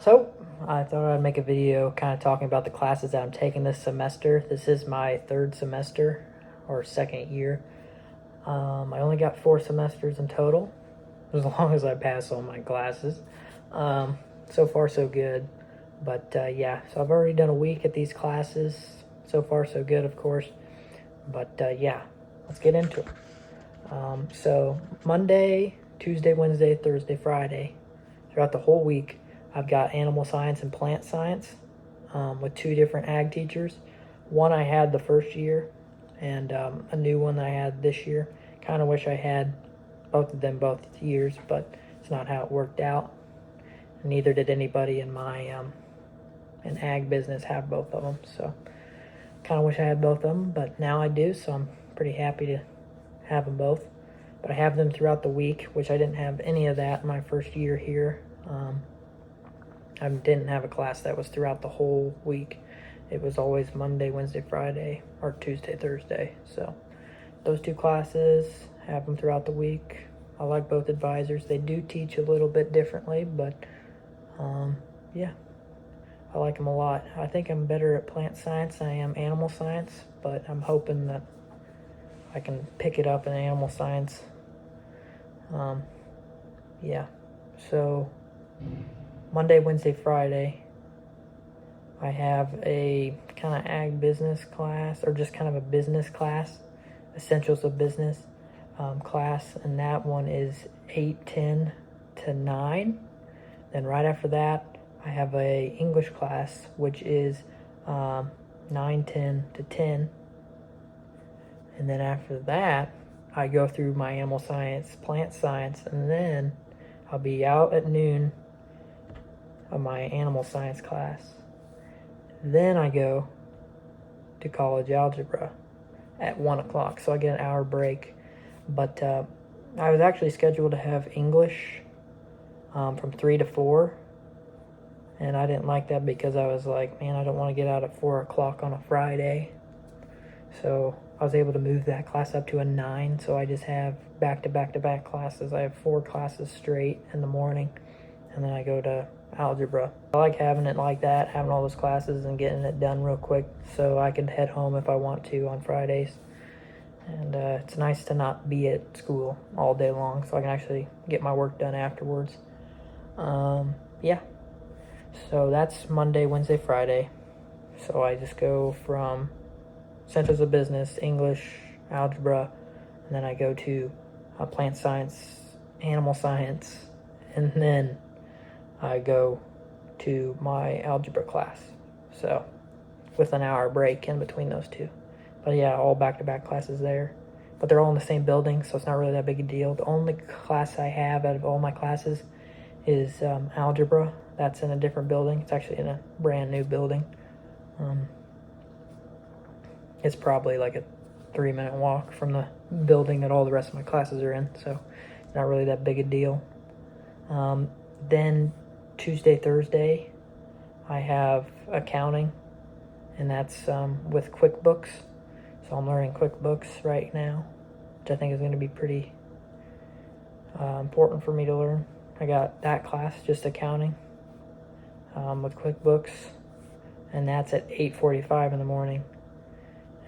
So, I thought I'd make a video kind of talking about the classes that I'm taking this semester. This is my third semester, or second year. I only got 4 semesters in total, as long as I pass all my classes. So far, so good. But yeah, so I've already done a week at these classes. So far, so good, of course. But yeah, let's get into it. So Monday, Tuesday, Wednesday, Thursday, Friday, throughout the whole week, I've got animal science and plant science with 2 different ag teachers. One I had the first year, and a new one that I had this year. Kind of wish I had both of them both years, but it's not how it worked out. Neither did anybody in my in ag business have both of them. So kind of wish I had both of them, but now I do, so I'm pretty happy to have them both. But I have them throughout the week, which I didn't have any of that in my first year here. I didn't have a class that was throughout the whole week. It was always Monday, Wednesday, Friday, or Tuesday, Thursday. So those 2 classes, have them throughout the week. I like both advisors. They do teach a little bit differently, but yeah, I like them a lot. I think I'm better at plant science than I am animal science, but I'm hoping that I can pick it up in animal science. Yeah, so Monday, Wednesday, Friday, I have a kind of ag business class, or just kind of a business class, essentials of business class, and that one is 8:10 to 9. Then right after that, I have a English class, which is 9:10 to 10. And then after that, I go through my animal science, plant science, and then I'll be out at noon of my animal science class. Then I go to college algebra at 1 o'clock, so I get an hour break. But I was actually scheduled to have English from 3 to 4, and I didn't like that because I was like, man, I don't want to get out at 4 o'clock on a Friday. So I was able to move that class up to a 9, so I just have back-to-back-to-back classes. I have 4 classes straight in the morning, and then I go to algebra. I like having it like that, having all those classes and getting it done real quick so I can head home if I want to on Fridays. And it's nice to not be at school all day long, so I can actually get my work done afterwards. Yeah, so that's Monday, Wednesday, Friday. So I just go from Essentials of Business, English, algebra, and then I go to plant science, animal science, and then I go to my algebra class. So with an hour break in between those 2. But yeah, all back-to-back classes there. But they're all in the same building, so it's not really that big a deal. The only class I have out of all my classes is algebra. That's in a different building. It's actually in a brand new building. It's probably like a 3-minute walk from the building that all the rest of my classes are in, so it's not really that big a deal. Then Tuesday, Thursday, I have accounting, and that's with QuickBooks. So I'm learning QuickBooks right now, which I think is going to be pretty important for me to learn. I got that class, just accounting, with QuickBooks, and that's at 8:45 in the morning.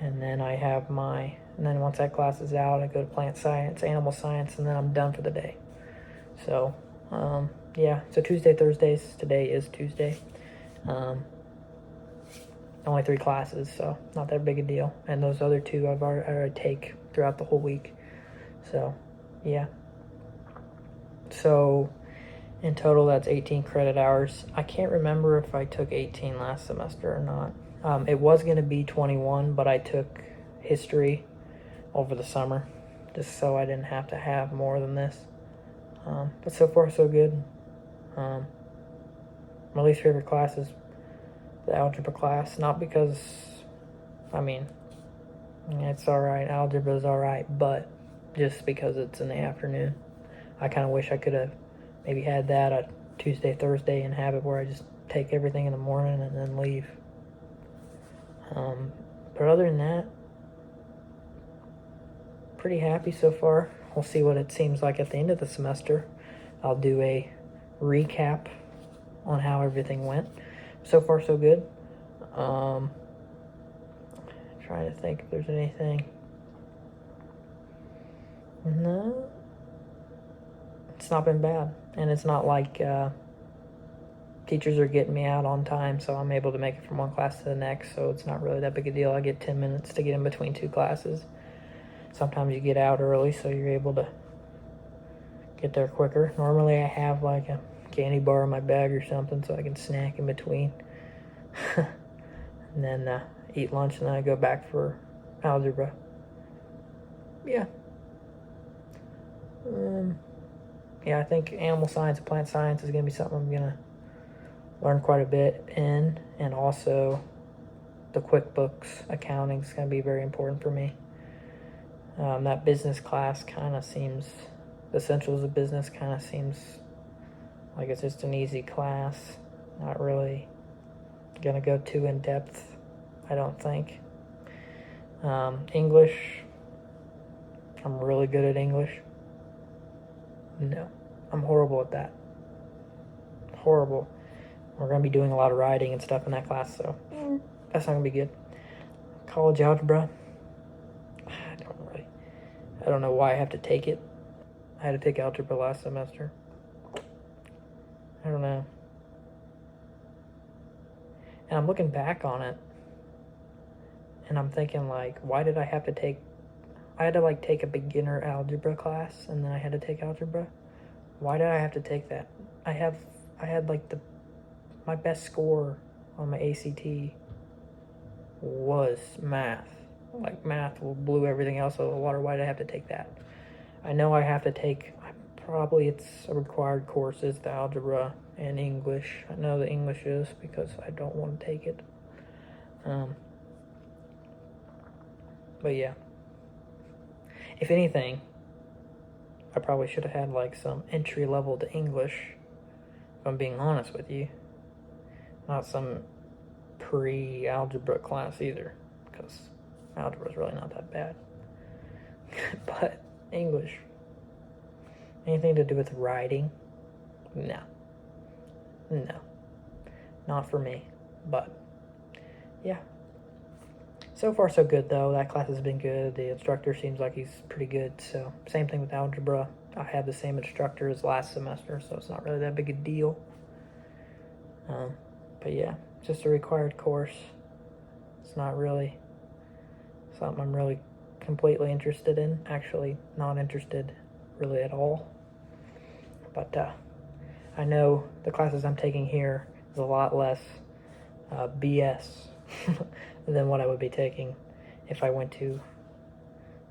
And then I have and then once that class is out, I go to plant science, animal science, and then I'm done for the day. So, yeah, so Tuesday, Thursdays, today is Tuesday. Only 3 classes, so not that big a deal. And those other 2 I already take throughout the whole week. So, yeah. So, in total, that's 18 credit hours. I can't remember if I took 18 last semester or not. It was going to be 21, but I took history over the summer just so I didn't have to have more than this. But so far, so good. My least favorite class is the algebra class, not because, I mean, it's alright, algebra is alright, but just because it's in the afternoon. I kind of wish I could have maybe had that a Tuesday, Thursday, and have it where I just take everything in the morning and then leave. But other than that, pretty happy so far. We'll see what it seems like at the end of the semester. I'll do a recap on how everything went. So far, so good. Trying to think if there's anything. No, it's not been bad, and it's not like teachers are getting me out on time, so I'm able to make it from one class to the next, so it's not really that big a deal. I get 10 minutes to get in between 2 classes. Sometimes you get out early, so you're able to get there quicker. Normally I have like a candy bar in my bag or something so I can snack in between. And then eat lunch, and then I go back for algebra. Yeah. Yeah, I think animal science and plant science is going to be something I'm going to learn quite a bit in, and also the QuickBooks accounting is going to be very important for me. That business class kind of seems, the essentials of business kind of seems like it's just an easy class. Not really going to go too in depth, I don't think. English, I'm really good at English. No, I'm horrible at that. Horrible. We're going to be doing a lot of writing and stuff in that class, so that's not going to be good. College algebra, I don't know why I have to take it. I had to take algebra last semester. I don't know. And I'm looking back on it, and I'm thinking, like, why did I have to take... I had to, like, take a beginner algebra class, and then I had to take algebra. Why did I have to take that? I had, like, my best score on my ACT was math. Like, math blew everything else out of the water. Why did I have to take that? I know I have to take... Probably it's a required course is the algebra and English. I know the English is because I don't want to take it. But yeah. If anything, I probably should have had like some entry level to English, if I'm being honest with you. Not some pre-algebra class either, because algebra is really not that bad. But English, anything to do with writing, no, not for me. But yeah, so far so good though. That class has been good. The instructor seems like he's pretty good. So same thing with algebra. I have the same instructor as last semester, so it's not really that big a deal. But yeah, just a required course. It's not really something I'm really completely interested in. Actually, not interested really at all. But I know the classes I'm taking here is a lot less BS than what I would be taking if I went to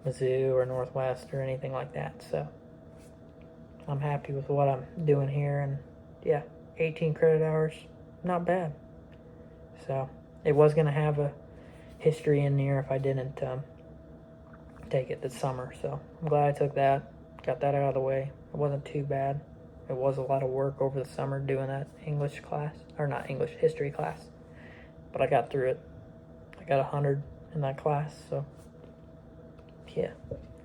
Mizzou or Northwest or anything like that. So I'm happy with what I'm doing here, and yeah, 18 credit hours, not bad. So it was going to have a history in there if I didn't take it this summer. So I'm glad I took that, got that out of the way. It wasn't too bad. It was a lot of work over the summer doing that English class, or not English, history class. But I got through it. I got 100 in that class, so yeah,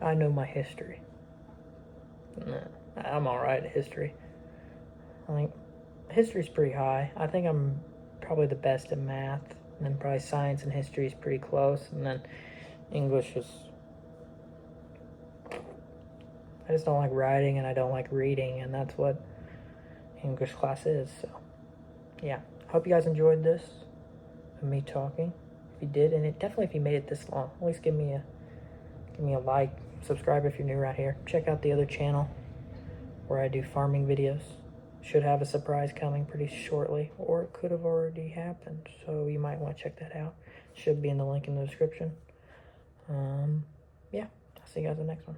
I know my history. I'm alright at history. I think history's pretty high. I think I'm probably the best in math, and then probably science and history is pretty close, and then English is... I just don't like writing, and I don't like reading, and that's what English class is. So yeah, hope you guys enjoyed this of me talking. If you did, and definitely if you made it this long, at least give me a like, subscribe if you're new right here. Check out the other channel where I do farming videos. Should have a surprise coming pretty shortly, or it could have already happened, so you might want to check that out. Should be in the link in the description. Yeah, I'll see you guys in the next one.